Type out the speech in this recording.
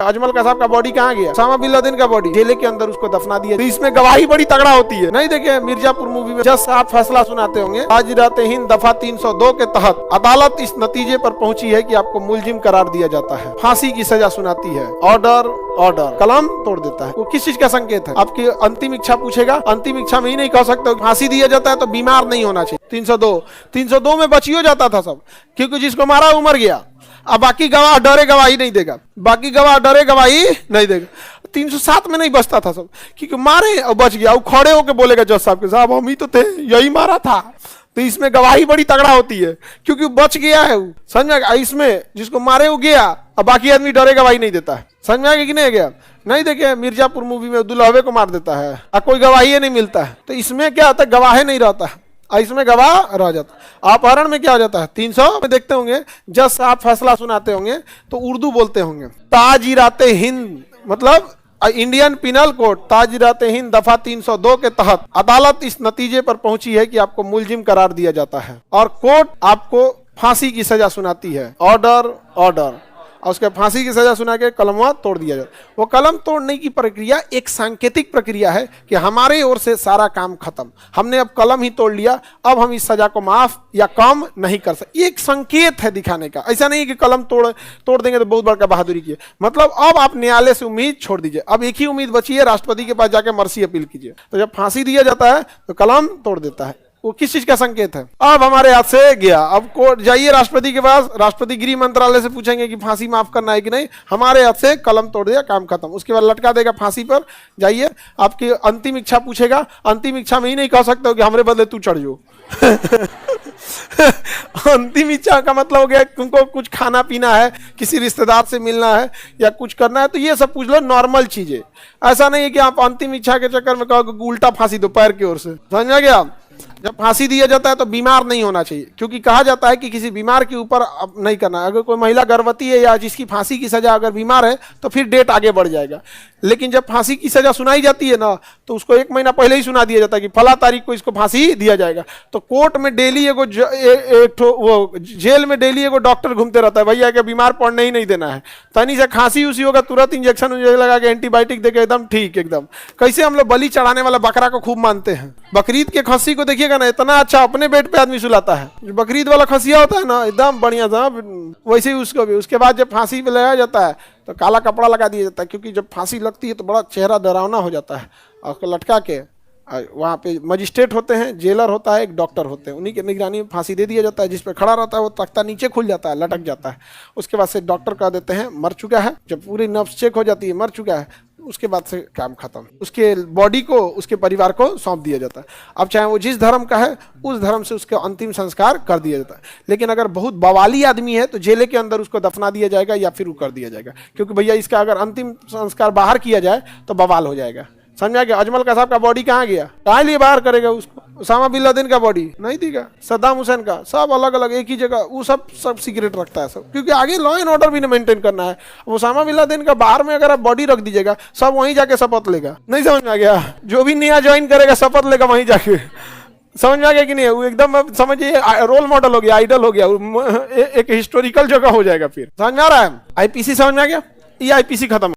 अजमल कसाब का बॉडी कहाँ गया? उसामा बिन लादेन का बॉडी जेल के अंदर उसको दफना दिया। तो इसमें गवाही बड़ी तगड़ा होती है। नहीं देखे मिर्जापुर मूवी में जज साहब फैसला सुनाते होंगे, ताजरात-ए-हिंद दफा 302 के तहत अदालत इस नतीजे पर पहुंची है कि आपको मुलजिम करार दिया जाता है, फांसी की सजा सुनाती है। ऑर्डर ऑर्डर कलम तोड़ देता है। वो किस चीज का संकेत है? आपकी अंतिम इच्छा पूछेगा, अंतिम इच्छा में ही नहीं कह सकते फांसी दिया जाता है तो बीमार नहीं होना चाहिए। 302 में बचियो जाता था सब, क्योंकि जिसको मारा वो मर गया। अब बाकी गवाह डरे गवाही नहीं देगा, बाकी गवाह डरे गवाही नहीं देगा। 307 में नहीं बचता था सब, क्योंकि मारे और बच गया। वो खड़े होके बोलेगा जज साहब के, साहब हम ही तो थे, यही मारा था। तो इसमें गवाही बड़ी तगड़ा होती है, क्योंकि बच गया है वो, समझ में? इसमें जिसको मारे वो गया, अब बाकी आदमी डरे गवाही नहीं देता है। समझ में आ गया कि नहीं गया? नहीं देखे मिर्जापुर मूवी में दुल्हवे को मार देता है और कोई गवाही नहीं मिलता है। तो इसमें क्या होता है, गवाह नहीं रहता है, इसमें गवाह रह जाता। अपहरण में क्या हो जाता है? 300 में देखते होंगे जज साहब फैसला सुनाते होंगे तो उर्दू बोलते होंगे। ताजरात-ए-हिंद मतलब इंडियन पिनल कोड ताजरात-ए-हिंद दफा 302 के तहत अदालत इस नतीजे पर पहुंची है कि आपको मुलजिम करार दिया जाता है और कोर्ट आपको फांसी की सजा सुनाती है। ऑर्डर ऑर्डर, और उसके फांसी की सजा सुना के कलमवा तोड़ दिया जाता है। वो कलम तोड़ने की प्रक्रिया एक सांकेतिक प्रक्रिया है कि हमारे ओर से सारा काम खत्म, हमने अब कलम ही तोड़ लिया, अब हम इस सजा को माफ या कम नहीं कर सकते। एक संकेत है दिखाने का, ऐसा नहीं कि कलम तोड़ देंगे तो बहुत बड़का बहादुरी की। मतलब अब आप न्यायालय से उम्मीद छोड़ दीजिए, अब एक ही उम्मीद बची है, राष्ट्रपति के पास जाकर मर्सी अपील कीजिए। तो जब फांसी दिया जाता है तो कलम तोड़ देता है। वो किस चीज का संकेत है? अब हमारे हाथ से गया, अब कोर्ट जाइए राष्ट्रपति के पास, राष्ट्रपति गृह मंत्रालय से पूछेंगे कि फांसी माफ करना है कि नहीं, हमारे हाथ से कलम तोड़ दिया, काम खत्म। उसके बाद लटका देगा फांसी पर। जाइए आपकी अंतिम इच्छा पूछेगा, अंतिम इच्छा में ही नहीं कह सकते हो कि हमारे बदले तू चढ़ जाओ। अंतिम इच्छा का मतलब हो गया तुमको कुछ खाना पीना है, किसी रिश्तेदार से मिलना है या कुछ करना है, तो ये सब पूछ लो, नॉर्मल चीजें। ऐसा नहीं है कि आप अंतिम इच्छा के चक्कर में कहो उल्टा फांसी दो पैर की ओर से। समझ आ गया? जब फांसी दिया जाता है तो बीमार नहीं होना चाहिए, क्योंकि कहा जाता है कि किसी बीमार के ऊपर नहीं करना। अगर कोई महिला गर्भवती है या जिसकी फांसी की सजा अगर बीमार है तो फिर डेट आगे बढ़ जाएगा। लेकिन जब फांसी की सजा सुनाई जाती है ना, तो उसको 1 महीना पहले ही सुना दिया जाता है कि फला तारीख को इसको फांसी दिया जाएगा। तो कोर्ट में डेली वो जेल में डेली एगो डॉक्टर घूमते रहता है, भैया के बीमार पड़ने ही नहीं देना है, तनी से खांसी उसी होगा तुरंत इंजेक्शन लगा के एंटीबायोटिक देके एकदम ठीक एकदम। कैसे हम लोग बलि चढ़ाने वाला बकरा को खूब मानते हैं। बकरीद के खस्सी को देखिएगा ना, इतना अच्छा अपने बेड पे आदमी सुलाता है। जो बकरीद वाला खसिया होता है ना, एकदम बढ़िया था, वैसे ही उसको भी। उसके बाद जब फांसी पे लगाया जाता है तो काला कपड़ा लगा दिया जाता है, क्योंकि जब फांसी लगती है तो बड़ा चेहरा डरावना हो जाता है। और उसको लटका के वहाँ पे मजिस्ट्रेट होते हैं, जेलर होता है, एक डॉक्टर होते हैं, उन्हीं की निगरानी में फांसी दे दिया जाता है। जिस पे खड़ा रहता है वो तख्ता नीचे खुल जाता है, लटक जाता है। उसके बाद से डॉक्टर कह देते हैं मर चुका है। जब पूरी नब्ज चेक हो जाती है मर चुका है, उसके बाद से काम खत्म। उसके बॉडी को उसके परिवार को सौंप दिया जाता है। अब चाहे वो जिस धर्म का है उस धर्म से उसका अंतिम संस्कार कर दिया जाता है। लेकिन अगर बहुत बवाली आदमी है तो जेल के अंदर उसको दफना दिया जाएगा या फिर वो कर दिया जाएगा, क्योंकि भैया इसका अगर अंतिम संस्कार बाहर किया जाए तो बवाल हो जाएगा। समझा गया? अजमल कसाब का बॉडी कहाँ गया? कहाँ लिए बाहर करेगा उसको? उसामा बिन लादेन का बॉडी नहीं देगा, सद्दाम हुसैन का, सब अलग अलग एक ही जगह, वो सब सीक्रेट रखता है सब, क्योंकि आगे लॉ एंड ऑर्डर भी मेंटेन करना है। उसामा बिन लादेन का बाहर में अगर आप बॉडी रख दीजिएगा, सब वहीं जाके शपथ लेगा। नहीं समझ में आ गया? जो भी नया ज्वाइन करेगा शपथ लेगा वहीं जाके। समझ में आ गया कि नहीं? वो एकदम समझिए रोल मॉडल हो गया, आइडल हो गया, एक हिस्टोरिकल जगह हो जाएगा। फिर समझ में आ रहा है? आईपीसी समझ में आ गया? ये आईपीसी खत्म।